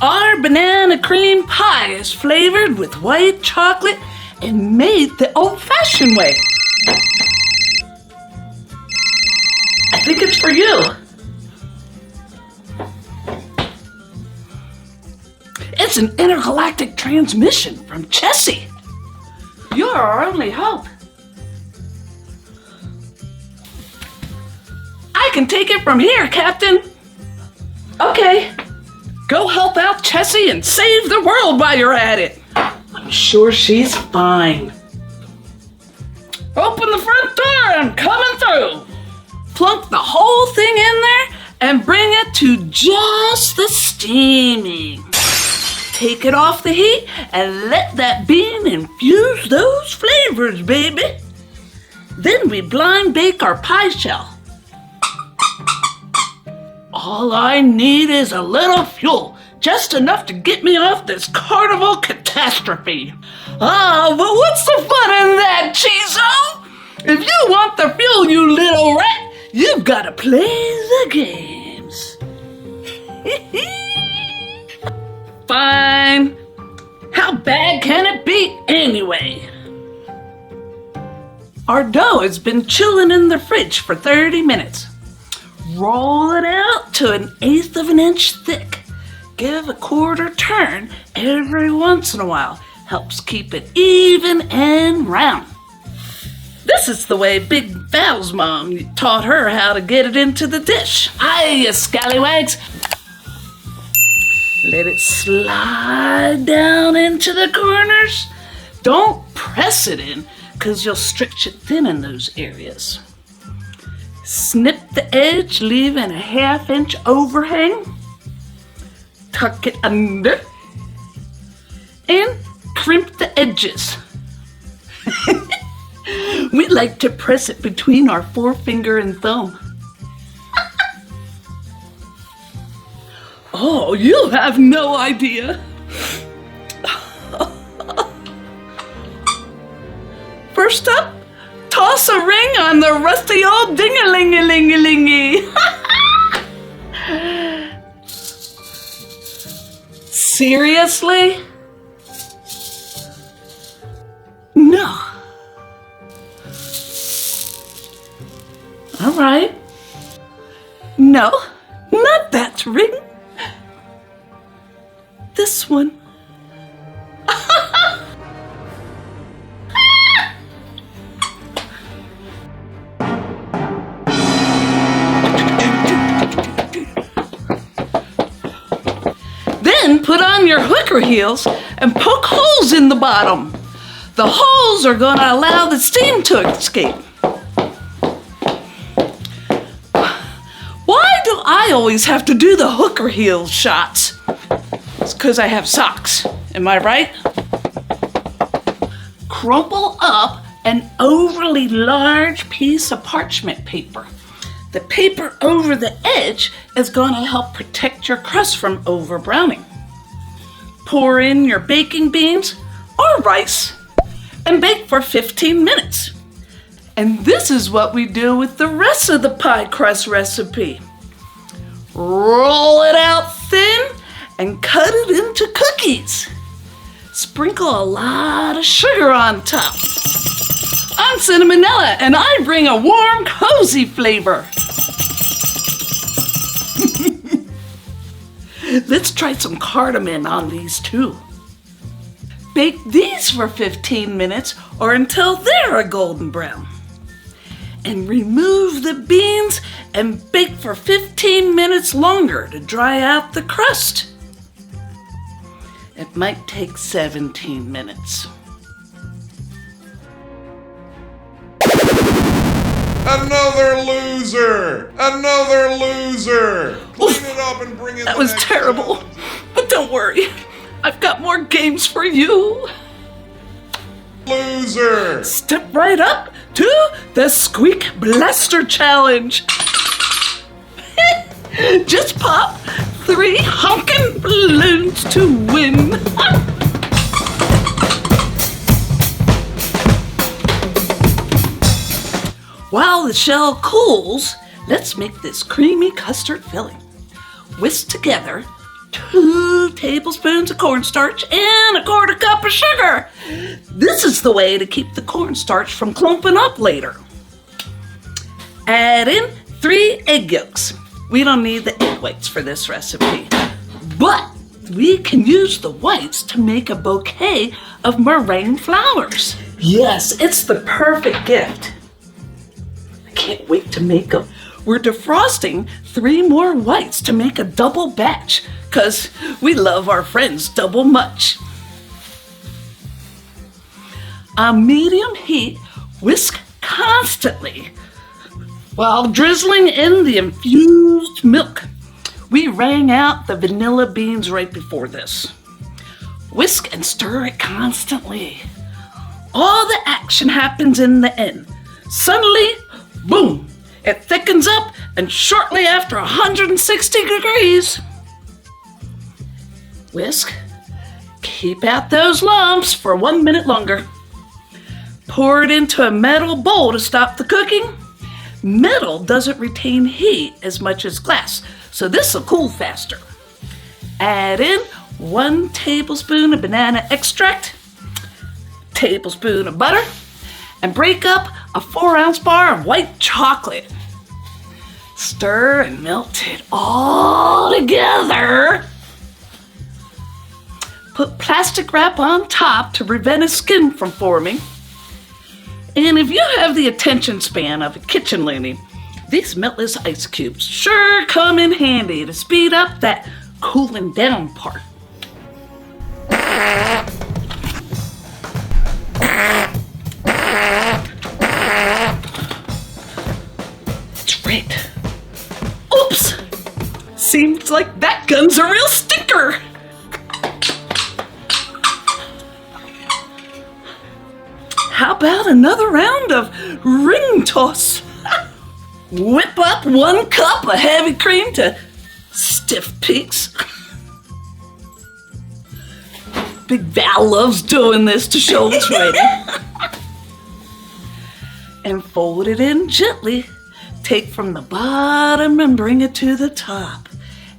Our banana cream pie is flavored with white chocolate and made the old-fashioned way. I think it's for you. It's an intergalactic transmission from Chessie. You're our only hope. I can take it from here, Captain. Okay. Go help out Chessie and save the world while you're at it. I'm sure she's fine. Open the front door, I'm coming through. Plunk the whole thing in there and bring it to just the steaming. Take it off the heat and let that bean infuse those flavors, baby. Then we blind bake our pie shell. All I need is a little fuel, just enough to get me off this carnival catastrophe. Ah, but what's the fun in that, Chizo? If you want the fuel, you little rat, you've got to play the games. Fine. How bad can it be anyway? Our dough has been chilling in the fridge for 30 minutes. Roll it out to 1/8 of an inch thick. Give a quarter turn every once in a while. Helps keep it even and round. This is the way Big Val's mom taught her how to get it into the dish. Aye, you scallywags. Let it slide down into the corners. Don't press it in, because you'll stretch it thin in those areas. Snip the edge, leaving a 1/2 inch overhang. Tuck it under. And crimp the edges. We like to press it between our forefinger and thumb. Oh, you have no idea. First up, toss a ring on the rusty old ding-a-ling-a-ling-a-lingy. Seriously? No. All right. No, not that ring. This one. Then put on your hooker heels and poke holes in the bottom. The holes are going to allow the steam to escape. Why do I always have to do the hooker heel shots? It's because I have socks. Am I right? Crumple up an overly large piece of parchment paper. The paper over the edge is going to help protect your crust from over browning. Pour in your baking beans or rice and bake for 15 minutes. And this is what we do with the rest of the pie crust recipe. Roll it out thin and cut it into cookies. Sprinkle a lot of sugar on top. I'm Cinnamonella, and I bring a warm, cozy flavor. Let's try some cardamom on these too. Bake these for 15 minutes or until they're a golden brown. And remove the beans and bake for 15 minutes longer to dry out the crust. It might take 17 minutes. Another loser! Another loser! Clean it up and bring in That the was next terrible. challenge. But don't worry, I've got more games for you. Loser! Step right up to the Squeak Blaster Challenge. Just pop 3 honkin' balloons to win. While the shell cools, let's make this creamy custard filling. Whisk together 2 tablespoons of cornstarch, and a 1/4 cup of sugar. This is the way to keep the cornstarch from clumping up later. Add in 3 egg yolks. We don't need the egg whites for this recipe, but we can use the whites to make a bouquet of meringue flowers. Yes, it's the perfect gift. I can't wait to make them. We're defrosting 3 more whites to make a double batch, because we love our friends double much. On medium heat, whisk constantly while drizzling in the infused milk. We wrang out the vanilla beans right before this. Whisk and stir it constantly. All the action happens in the end. Suddenly, boom, it thickens up, and shortly after 160 degrees, whisk, keep out those lumps for 1 minute longer. Pour it into a metal bowl to stop the cooking. Metal doesn't retain heat as much as glass, so this will cool faster. Add in 1 tablespoon of banana extract, tablespoon of butter, and break up a 4-ounce bar of white chocolate. Stir and melt it all together. Put plastic wrap on top to prevent its skin from forming. And if you have the attention span of a kitchen loony, these meltless ice cubes sure come in handy to speed up that cooling down part. That's right. Oops! Seems like that gun's a real stinker. How about another round of ring toss? Whip up 1 cup of heavy cream to stiff peaks. Big Val loves doing this to show it's ready. And fold it in gently. Take from the bottom and bring it to the top.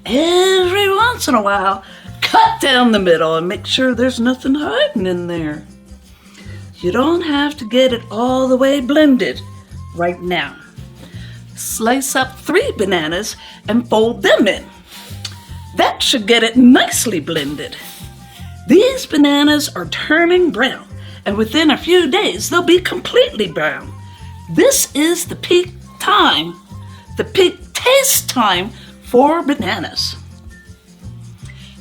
Every once in a while, cut down the middle and make sure there's nothing hiding in there. You don't have to get it all the way blended right now. Slice up 3 bananas and fold them in. That should get it nicely blended. These bananas are turning brown, and within a few days they'll be completely brown. This is the peak time, the peak taste time for bananas.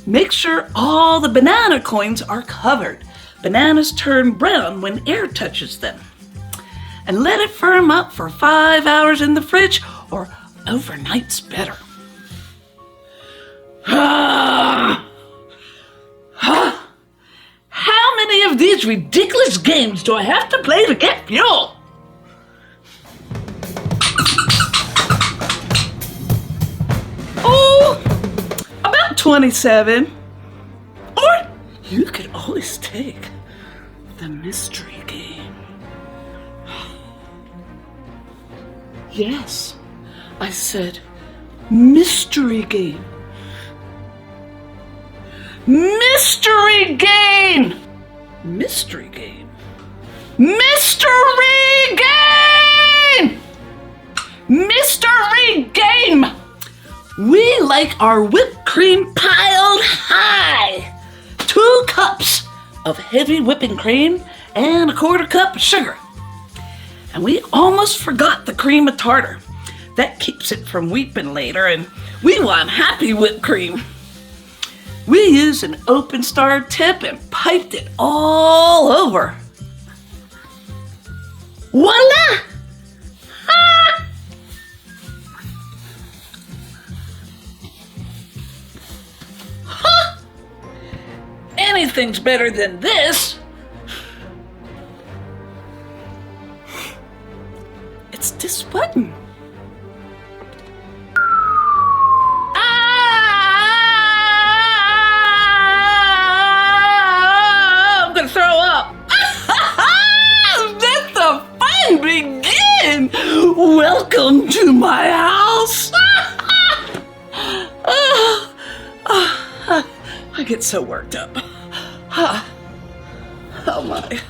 Make sure all the banana coins are covered. Bananas turn brown when air touches them. And let it firm up for 5 hours in the fridge, or overnight's better. How many of these ridiculous games do I have to play to get fuel? Oh, about 27. Or you could always take the mystery game. Yes, I said mystery game. Mystery game! Mystery game. Mystery game! Mystery game! We like our whipped cream piled high. 2 cups of heavy whipping cream and a 1/4 cup of sugar. And we almost forgot the cream of tartar. That keeps it from weeping later, and we want happy whipped cream. We used an open star tip and piped it all over. Voila! Ha! Ha! Anything's better than this. It's this button. I'm gonna throw up. Let the fun begin. Welcome to my house. get so worked up. Oh my.